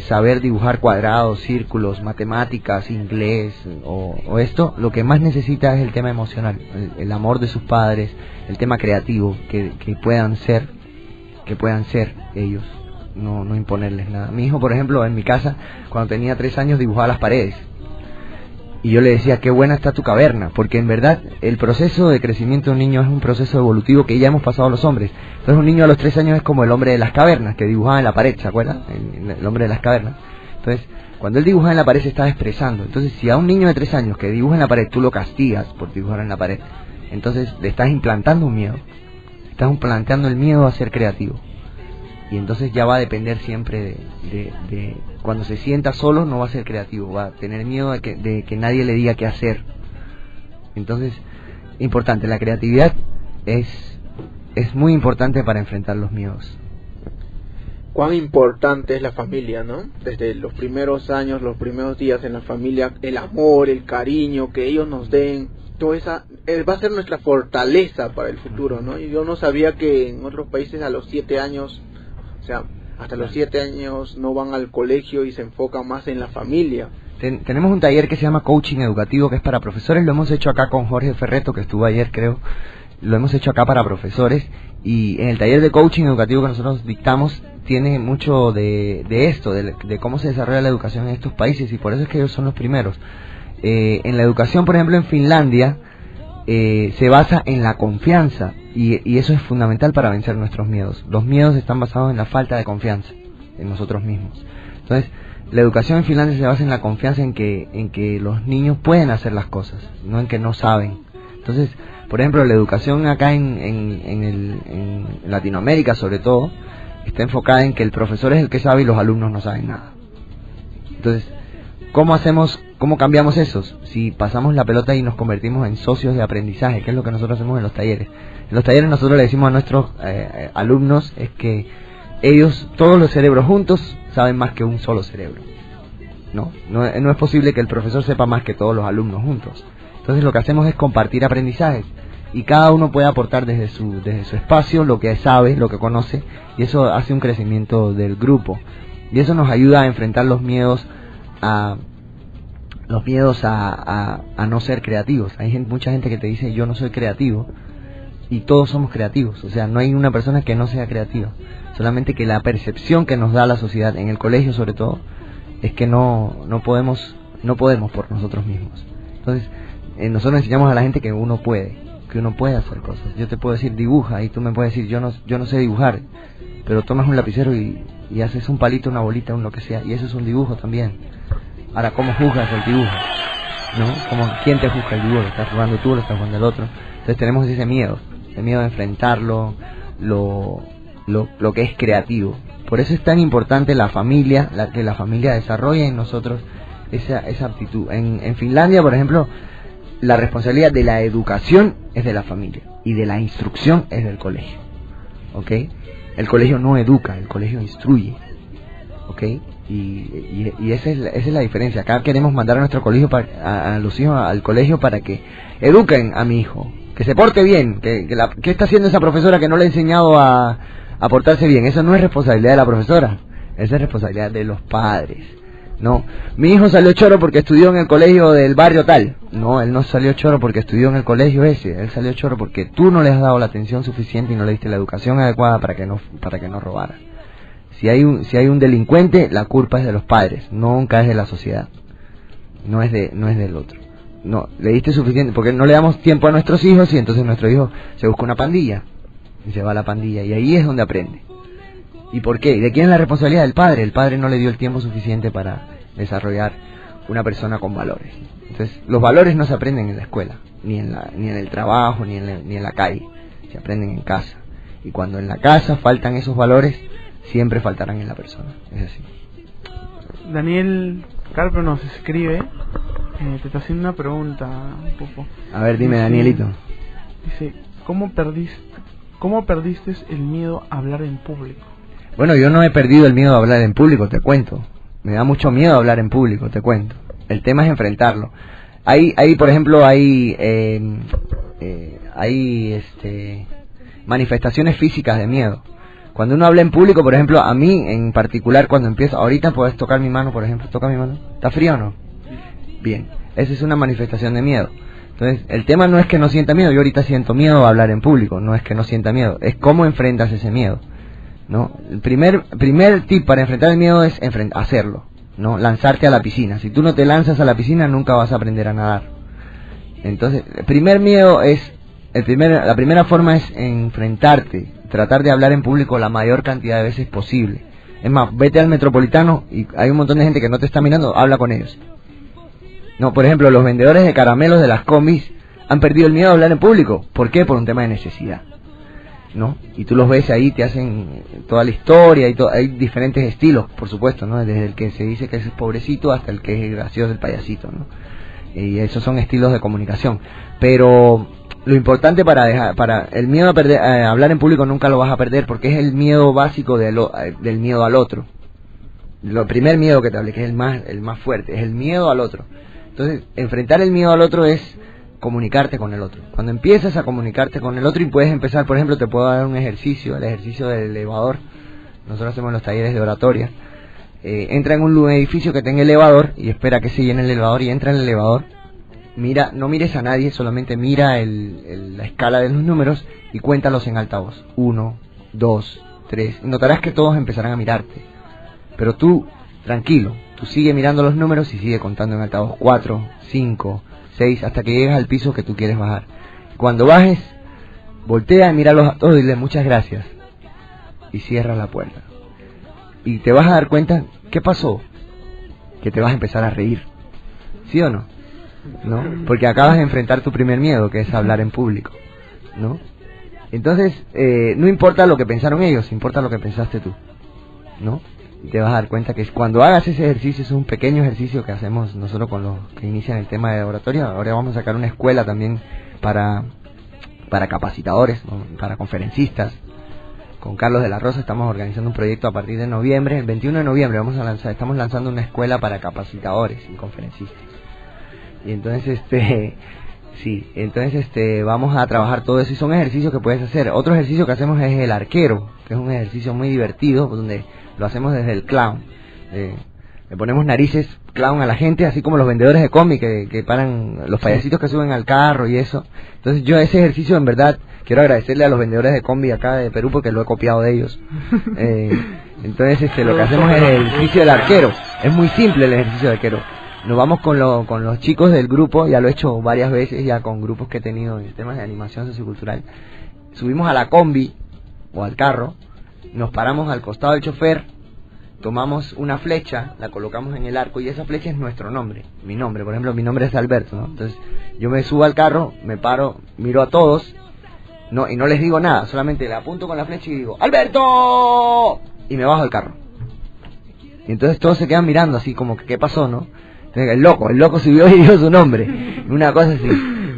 saber dibujar cuadrados, círculos, matemáticas, inglés o esto, lo que más necesita es el tema emocional, el amor de sus padres, el tema creativo, que puedan ser ellos, no imponerles nada. Mi hijo, por ejemplo, en mi casa, cuando tenía 3 años, dibujaba las paredes. Y yo le decía, qué buena está tu caverna, porque en verdad el proceso de crecimiento de un niño es un proceso evolutivo que ya hemos pasado los hombres. Entonces un niño a los 3 años es como el hombre de las cavernas, que dibujaba en la pared, ¿se acuerdan? El hombre de las cavernas. Entonces, cuando él dibujaba en la pared se estaba expresando. Entonces, si a un niño de 3 años que dibuja en la pared, tú lo castigas por dibujar en la pared, entonces le estás implantando un miedo. Estás implantando el miedo a ser creativo. Y entonces ya va a depender siempre de cuando se sienta solo, no va a ser creativo, va a tener miedo de que nadie le diga qué hacer. Entonces, importante, la creatividad es muy importante para enfrentar los miedos. Cuán importante es la familia, ¿no? Desde los primeros años, los primeros días en la familia, el amor, el cariño que ellos nos den, toda esa va a ser nuestra fortaleza para el futuro, ¿no? Y yo no sabía que en otros países a los 7 años, o sea, hasta los 7 años no van al colegio y se enfocan más en la familia. Tenemos un taller que se llama Coaching Educativo, que es para profesores. Lo hemos hecho acá con Jorge Ferreto, que estuvo ayer, creo. lo hemos hecho acá para profesores, y en el taller de coaching educativo que nosotros dictamos tiene mucho de esto, de cómo se desarrolla la educación en estos países, y por eso es que ellos son los primeros. En la educación, por ejemplo, en Finlandia, se basa en la confianza, y eso es fundamental para vencer nuestros miedos. Los miedos están basados en la falta de confianza en nosotros mismos. Entonces, la educación en Finlandia se basa en la confianza en que los niños pueden hacer las cosas, no en que no saben. Entonces, por ejemplo, la educación acá en Latinoamérica, sobre todo, está enfocada en que el profesor es el que sabe y los alumnos no saben nada. Entonces, ¿cómo cambiamos eso? Si pasamos la pelota y nos convertimos en socios de aprendizaje, que es lo que nosotros hacemos en los talleres. En los talleres nosotros le decimos a nuestros alumnos es que ellos, todos los cerebros juntos, saben más que un solo cerebro. No es posible que el profesor sepa más que todos los alumnos juntos. Entonces lo que hacemos es compartir aprendizajes, y cada uno puede aportar desde su espacio lo que sabe, lo que conoce, y eso hace un crecimiento del grupo, y eso nos ayuda a enfrentar los miedos a no ser creativos. Hay mucha gente que te dice yo no soy creativo, y todos somos creativos. O sea, no hay una persona que no sea creativa, solamente que la percepción que nos da la sociedad, en el colegio sobre todo, es que no podemos por nosotros mismos. Entonces nosotros enseñamos a la gente que uno puede hacer cosas. Yo te puedo decir dibuja, y tú me puedes decir yo no sé dibujar, pero tomas un lapicero y haces un palito, una bolita, un lo que sea, y eso es un dibujo también. Ahora, ¿cómo juzgas el dibujo? ¿No? ¿Quién te juzga el dibujo? ¿Lo estás jugando tú o lo estás jugando el otro? Entonces tenemos ese miedo de enfrentarlo, lo que es creativo. Por eso es tan importante la familia, que la familia desarrolle en nosotros esa aptitud. En Finlandia, por ejemplo, la responsabilidad de la educación es de la familia, y de la instrucción es del colegio. ¿Ok? El colegio no educa, el colegio instruye. ¿Ok? Y esa es la diferencia. Acá queremos mandar a nuestro colegio, a los hijos al colegio, para que eduquen a mi hijo, que se porte bien, ¿qué está haciendo esa profesora que no le ha enseñado a portarse bien? Eso no es responsabilidad de la profesora, esa es responsabilidad de los padres. No, mi hijo salió choro porque estudió en el colegio del barrio tal. No, él no salió choro porque estudió en el colegio ese. Él salió choro porque tú no le has dado la atención suficiente y no le diste la educación adecuada para que no robara. Si hay un delincuente, la culpa es de los padres, nunca es de la sociedad. No es del otro. No, le diste suficiente, porque no le damos tiempo a nuestros hijos, y entonces nuestro hijo se busca una pandilla y se va a la pandilla, y ahí es donde aprende. ¿Y por qué? ¿De quién es la responsabilidad? Del padre. El padre no le dio el tiempo suficiente para desarrollar una persona con valores. Entonces, los valores no se aprenden en la escuela, ni en el trabajo, ni en la calle. Se aprenden en casa. Y cuando en la casa faltan esos valores, siempre faltarán en la persona. Es así. Daniel Carpio nos escribe, te está haciendo una pregunta, Popo. A ver, dime, Danielito. Dice, ¿cómo perdiste el miedo a hablar en público? Bueno, yo no he perdido el miedo a hablar en público, te cuento. Me da mucho miedo hablar en público, te cuento. El tema es enfrentarlo. Por ejemplo, hay manifestaciones físicas de miedo. Cuando uno habla en público, por ejemplo, a mí en particular, cuando empiezo, ahorita puedes tocar mi mano, por ejemplo, toca mi mano. ¿Está frío o no? Bien, esa es una manifestación de miedo. Entonces, el tema no es que no sienta miedo. Yo ahorita siento miedo a hablar en público, no es que no sienta miedo, es cómo enfrentas ese miedo, ¿no? El primer tip para enfrentar el miedo es hacerlo, ¿no? Lanzarte a la piscina. Si tú no te lanzas a la piscina, nunca vas a aprender a nadar. Entonces, el primer miedo la primera forma es enfrentarte, tratar de hablar en público la mayor cantidad de veces posible. Es más, vete al Metropolitano y hay un montón de gente que no te está mirando, habla con ellos. No, por ejemplo, los vendedores de caramelos de las combis han perdido el miedo a hablar en público. ¿Por qué? Por un tema de necesidad, ¿no? Y tú los ves ahí, te hacen toda la historia y hay diferentes estilos, por supuesto, ¿no? Desde el que se dice que es pobrecito hasta el que es gracioso, el payasito, ¿no? Y esos son estilos de comunicación. Pero lo importante para el miedo a hablar en público nunca lo vas a perder, porque es el miedo básico del miedo al otro. El primer miedo que te hablé, que es el más fuerte, es el miedo al otro. Entonces, enfrentar el miedo al otro es comunicarte con el otro. Cuando empiezas a comunicarte con el otro y puedes empezar, por ejemplo, te puedo dar un ejercicio, el ejercicio del elevador. Nosotros hacemos los talleres de oratoria. Entra en un edificio que tenga elevador y espera que se llene el elevador, y entra en el elevador mira, no mires a nadie, solamente mira la escala de los números y cuéntalos en alta voz. 1, 2, 3. Notarás que todos empezarán a mirarte. Pero tú, tranquilo, tú sigue mirando los números y sigue contando en alta voz. 4, 5, 6, hasta que llegues al piso que tú quieres bajar. Cuando bajes, voltea y míralos a todos y dile muchas gracias. Y cierra la puerta. Y te vas a dar cuenta, ¿qué pasó? Que te vas a empezar a reír. ¿Sí o no? ¿No? Porque acabas de enfrentar tu primer miedo, que es hablar en público, ¿no? Entonces, no importa lo que pensaron ellos, importa lo que pensaste tú, ¿no? Y te vas a dar cuenta que cuando hagas ese ejercicio, es un pequeño ejercicio que hacemos nosotros con los que inician el tema de oratoria. Ahora vamos a sacar una escuela también para capacitadores, ¿no? Para conferencistas. Con Carlos de la Rosa estamos organizando un proyecto a partir de noviembre. El 21 de noviembre estamos lanzando una escuela para capacitadores y conferencistas. Y entonces vamos a trabajar todo eso y son ejercicios que puedes hacer. Otro ejercicio que hacemos es el arquero, que es un ejercicio muy divertido, donde lo hacemos desde el clown. Le ponemos narices clown a la gente, así como los vendedores de cómic que paran, los payasitos que suben al carro y eso. Entonces yo ese ejercicio, en verdad, quiero agradecerle a los vendedores de cómic acá de Perú porque lo he copiado de ellos. Entonces lo que hacemos es el ejercicio del arquero. Es muy simple el ejercicio del arquero. Nos vamos con los chicos del grupo, ya lo he hecho varias veces, ya con grupos que he tenido en temas de animación sociocultural. Subimos a la combi o al carro, nos paramos al costado del chofer, tomamos una flecha, la colocamos en el arco y esa flecha es nuestro nombre, mi nombre, por ejemplo, mi nombre es Alberto, ¿no? Entonces yo me subo al carro, me paro, miro a todos, no, y no les digo nada, solamente le apunto con la flecha y digo ¡Alberto! Y me bajo del carro. Y entonces todos se quedan mirando así como que ¿qué pasó, no? El loco subió y dijo su nombre, una cosa así.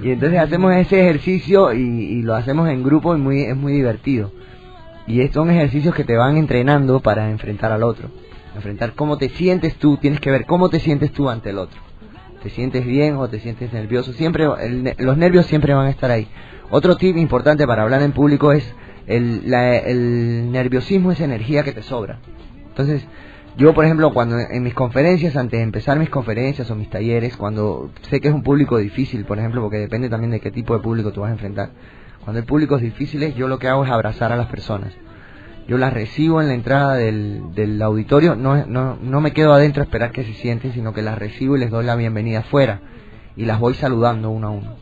Y entonces hacemos ese ejercicio y lo hacemos en grupo y es muy divertido. Y son ejercicios que te van entrenando para enfrentar al otro. Enfrentar cómo te sientes tú, tienes que ver cómo te sientes tú ante el otro. ¿Te sientes bien o te sientes nervioso? Siempre los nervios siempre van a estar ahí. Otro tip importante para hablar en público es el nerviosismo es energía que te sobra. Entonces, yo, por ejemplo, cuando en mis conferencias, antes de empezar mis conferencias o mis talleres, cuando sé que es un público difícil, por ejemplo, porque depende también de qué tipo de público tú vas a enfrentar. Cuando el público es difícil, yo lo que hago es abrazar a las personas. Yo las recibo en la entrada del auditorio, no me quedo adentro a esperar que se sienten, sino que las recibo y les doy la bienvenida afuera. Y las voy saludando uno a uno.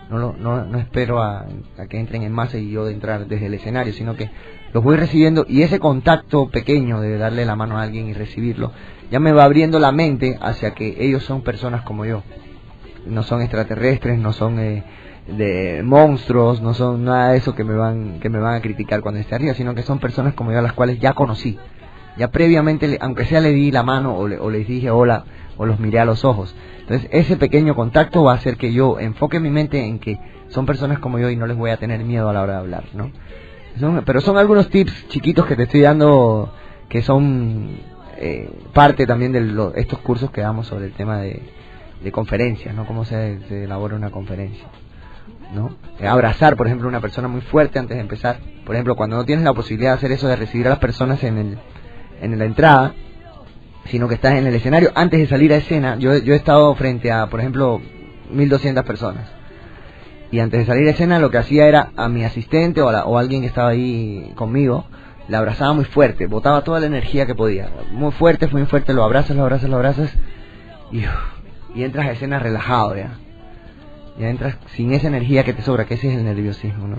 No espero a que entren en masa y yo de entrar desde el escenario, sino que los voy recibiendo y ese contacto pequeño de darle la mano a alguien y recibirlo ya me va abriendo la mente hacia que ellos son personas como yo, no son extraterrestres, no son de monstruos, no son nada de eso que me van a criticar cuando esté arriba, sino que son personas como yo a las cuales ya conocí, ya previamente, aunque sea le di la mano o les dije hola o los miré a los ojos. Entonces ese pequeño contacto va a hacer que yo enfoque mi mente en que son personas como yo y no les voy a tener miedo a la hora de hablar, ¿no? Pero son algunos tips chiquitos que te estoy dando que son parte también de estos cursos que damos sobre el tema de conferencias, ¿no? Cómo se elabora una conferencia, ¿no? Abrazar, por ejemplo, a una persona muy fuerte antes de empezar. Por ejemplo, cuando no tienes la posibilidad de hacer eso, de recibir a las personas en la entrada, sino que estás en el escenario, antes de salir a escena, yo he estado frente a, por ejemplo, 1200 personas. Y antes de salir a escena lo que hacía era a mi asistente o alguien que estaba ahí conmigo, la abrazaba muy fuerte, botaba toda la energía que podía, muy fuerte, lo abrazas y entras a escena relajado ya entras sin esa energía que te sobra, que ese es el nerviosismo, ¿no?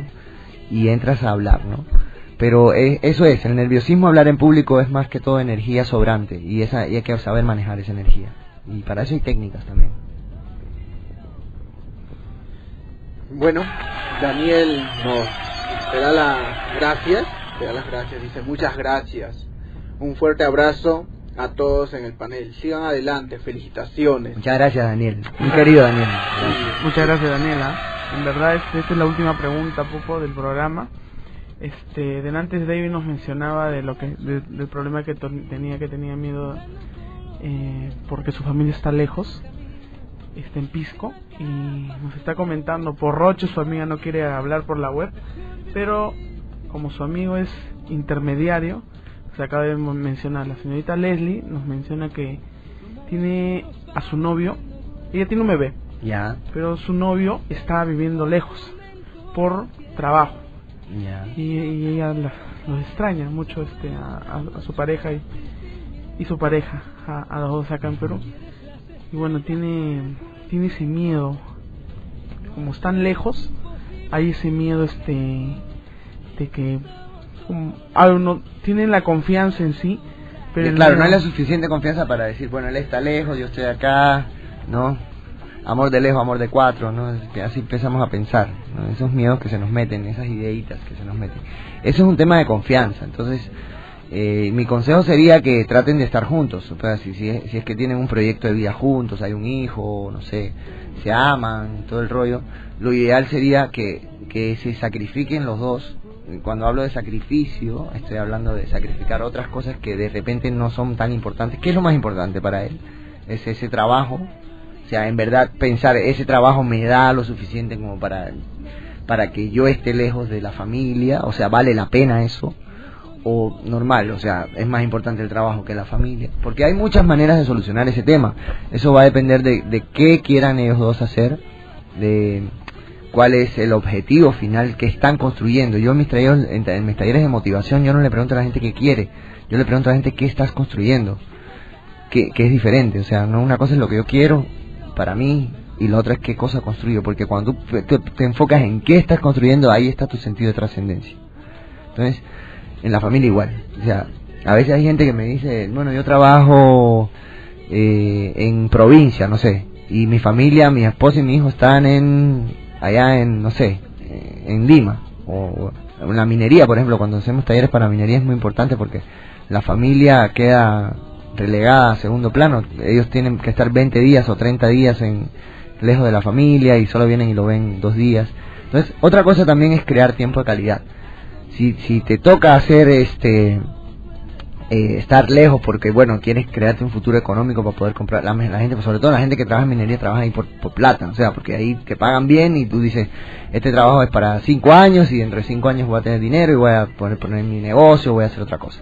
Y entras a hablar, ¿no? Pero eso es, el nerviosismo, hablar en público es más que todo energía sobrante y hay que saber manejar esa energía y para eso hay técnicas también. Bueno, Daniel te da las gracias, dice muchas gracias, un fuerte abrazo a todos en el panel, sigan adelante, felicitaciones. Muchas gracias, Daniel, muy querido Daniel. Muchas gracias, Daniela. En verdad esta es la última pregunta, Popo, del programa. Antes David nos mencionaba del problema que tenía miedo porque su familia está lejos, está en Pisco, y nos está comentando por Roche, su amiga no quiere hablar por la web, pero como su amigo es intermediario, se acaba de mencionar, la señorita Leslie nos menciona que tiene a su novio, ella tiene un bebé, Ya. Pero su novio estaba viviendo lejos por trabajo. Ya. Y ella los extraña mucho a su pareja y su pareja, a los dos acá en Perú. Y bueno, tiene ese miedo, como están lejos, hay ese miedo de que no tienen la confianza en sí, pero claro, no hay la suficiente confianza para decir, bueno, él está lejos, yo estoy acá, ¿no? Amor de lejos, amor de cuatro, ¿no? Así empezamos a pensar, ¿no? Esos miedos que se nos meten, esas ideitas que se nos meten. Eso es un tema de confianza. Entonces, mi consejo sería que traten de estar juntos. O sea, si es que tienen un proyecto de vida juntos, hay un hijo, no sé, se aman, todo el rollo, lo ideal sería que se sacrifiquen los dos. Cuando hablo de sacrificio, estoy hablando de sacrificar otras cosas que de repente no son tan importantes. ¿Qué es lo más importante para él? Es ese trabajo. O sea, en verdad pensar, ese trabajo me da lo suficiente como para que yo esté lejos de la familia, o sea, ¿vale la pena eso? O normal, o sea, es más importante el trabajo que la familia. Porque hay muchas maneras de solucionar ese tema. Eso va a depender de qué quieran ellos dos hacer, de cuál es el objetivo final que están construyendo. Yo en mis talleres de motivación, yo no le pregunto a la gente qué quiere, yo le pregunto a la gente qué estás construyendo, que es diferente. O sea, no, una cosa es lo que yo quiero para mí y la otra es qué cosa construyo, porque cuando tú te enfocas en qué estás construyendo, ahí está tu sentido de trascendencia. Entonces, en la familia igual. O sea, a veces hay gente que me dice, bueno, yo trabajo en provincia, no sé, y mi familia, mi esposa y mi hijo están allá en, no sé, en Lima, o en la minería, por ejemplo. Cuando hacemos talleres para minería es muy importante porque la familia queda relegada a segundo plano. Ellos tienen que estar 20 días o 30 días lejos de la familia y solo vienen y lo ven 2 días. Entonces, otra cosa también es crear tiempo de calidad. Si te toca hacer estar lejos porque, bueno, quieres crearte un futuro económico para poder comprar, la gente, sobre todo la gente que trabaja en minería, trabaja ahí por plata, o sea, porque ahí te pagan bien y tú dices, este trabajo es para 5 años y dentro de 5 años voy a tener dinero y voy a poner mi negocio, voy a hacer otra cosa.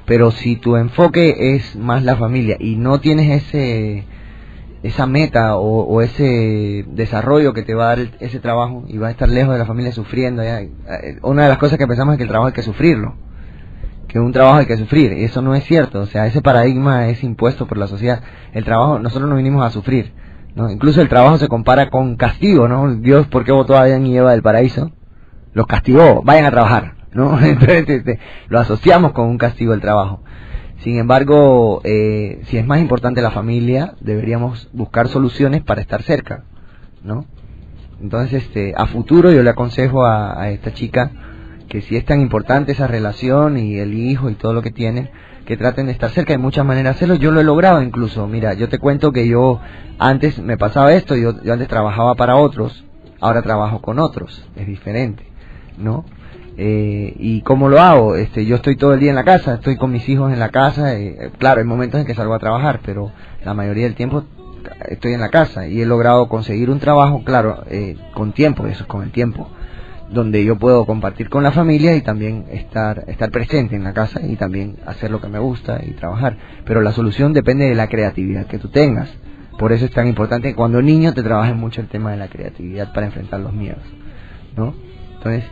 Pero si tu enfoque es más la familia y no tienes esa meta o ese desarrollo que te va a dar ese trabajo y vas a estar lejos de la familia sufriendo, una de las cosas que pensamos es que el trabajo hay que sufrirlo, que un trabajo hay que sufrir, y eso no es cierto. O sea, ese paradigma es impuesto por la sociedad. El trabajo, nosotros no vinimos a sufrir, ¿no? Incluso el trabajo se compara con castigo, ¿no? Dios, ¿por qué botó a Adán y Eva del paraíso? Los castigó, vayan a trabajar, ¿no? Entonces lo asociamos con un castigo del trabajo. Sin embargo, si es más importante la familia, deberíamos buscar soluciones para estar cerca, ¿no? Entonces, a futuro yo le aconsejo a esta chica que si es tan importante esa relación y el hijo y todo lo que tienen, que traten de estar cerca. Hay muchas maneras de hacerlo. Yo lo he logrado incluso. Mira, yo te cuento que yo antes me pasaba esto, yo antes trabajaba para otros, ahora trabajo con otros, es diferente, ¿no? ¿Y cómo lo hago? Yo estoy todo el día en la casa, estoy con mis hijos en la casa, claro, hay momentos en que salgo a trabajar, pero la mayoría del tiempo estoy en la casa y he logrado conseguir un trabajo, claro, con tiempo, eso es con el tiempo, donde yo puedo compartir con la familia y también estar presente en la casa y también hacer lo que me gusta y trabajar. Pero la solución depende de la creatividad que tú tengas. Por eso es tan importante que cuando niño te trabajes mucho el tema de la creatividad para enfrentar los miedos, ¿no? Entonces,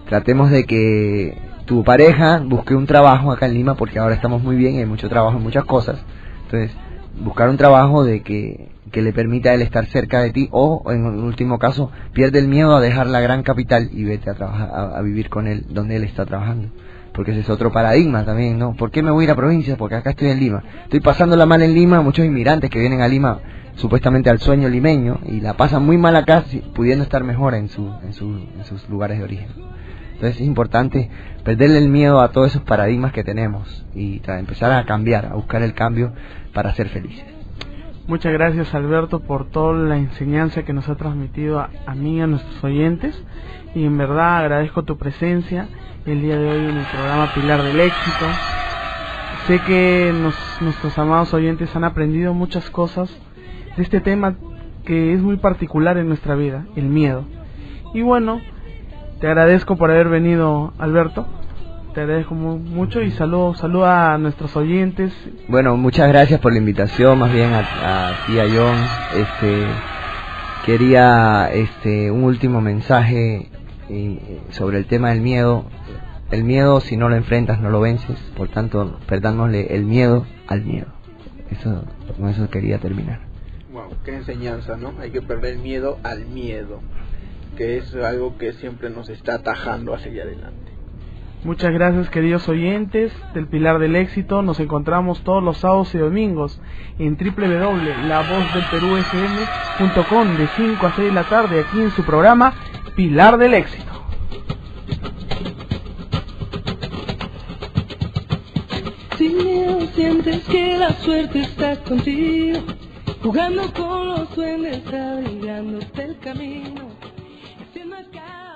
tratemos de que tu pareja busque un trabajo acá en Lima, porque ahora estamos muy bien y hay mucho trabajo en muchas cosas. Entonces, buscar un trabajo de que le permita a él estar cerca de ti, o en un último caso, pierde el miedo a dejar la gran capital y vete a trabajar, a vivir con él donde él está trabajando. Porque ese es otro paradigma también, ¿no? ¿Por qué me voy a ir a provincia? Porque acá estoy en Lima. Estoy pasándola mal en Lima, muchos inmigrantes que vienen a Lima supuestamente al sueño limeño y la pasan muy mal acá, pudiendo estar mejor en sus lugares de origen. Entonces es importante perderle el miedo a todos esos paradigmas que tenemos y empezar a cambiar, a buscar el cambio para ser felices. Muchas gracias, Alberto, por toda la enseñanza que nos ha transmitido a mí y a nuestros oyentes, y en verdad agradezco tu presencia el día de hoy en el programa Pilar del Éxito. Sé que nuestros amados oyentes han aprendido muchas cosas de este tema que es muy particular en nuestra vida, el miedo. Y bueno, te agradezco por haber venido, Alberto. Te agradezco mucho y saludo a nuestros oyentes. Bueno, muchas gracias por la invitación, más bien a ti, a John. quería un último mensaje sobre el tema del miedo. El miedo, si no lo enfrentas, no lo vences. Por tanto, perdámosle el miedo al miedo. Con eso quería terminar. Wow, qué enseñanza, ¿no? Hay que perder el miedo al miedo, que es algo que siempre nos está atajando hacia adelante. Muchas gracias, queridos oyentes del Pilar del Éxito. Nos encontramos todos los sábados y domingos en www.lavozdelperufm.com de 5 a 6 de la tarde, aquí en su programa Pilar del Éxito. Sin miedo sientes que la suerte está contigo, jugando con los duendes, abrigándote el camino, haciendo acá.